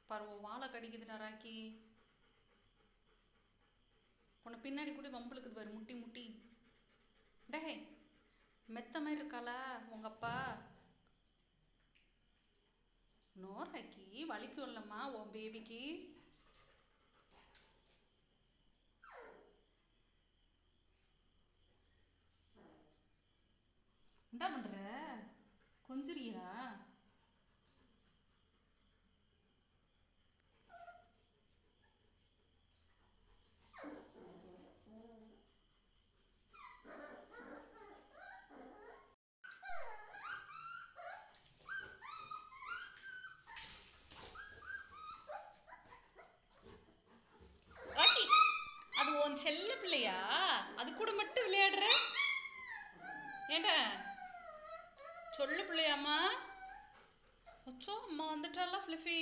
பாரு வாழை கடிக்குதுடா ராக்கி. உன்னை பின்னாடி கூட வம்புழுக்குது பாரு முட்டி முட்டி. டே மெத்த மாதிரி இருக்காளா உங்க அப்பா? நோ ராக்கி, வலிக்கும் இல்லம்மா உன் பேபிக்கு. என்ன பண்ற? கொஞ்சிரியா? ராக்கி, அது உன் செல்ல பிள்ளையா? அது கூட மட்டும் விளையாடுற? ஏண்டா சொல்லு பிள்ளையாம்மா? அச்சோ அம்மா வந்துட்டாளா ஃபிளிஃபி?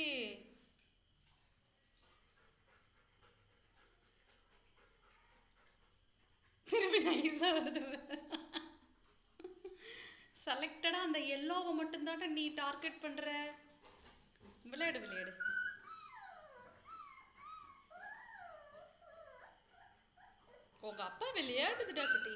திரும்பி நைஸா வருது. செலக்டடா அந்த எல்லோவை மட்டும்தான்டா நீ டார்கெட் பண்ற. விளையாடு விளையாடு. உங்க அப்பா விளையாடுதுடா குட்டி.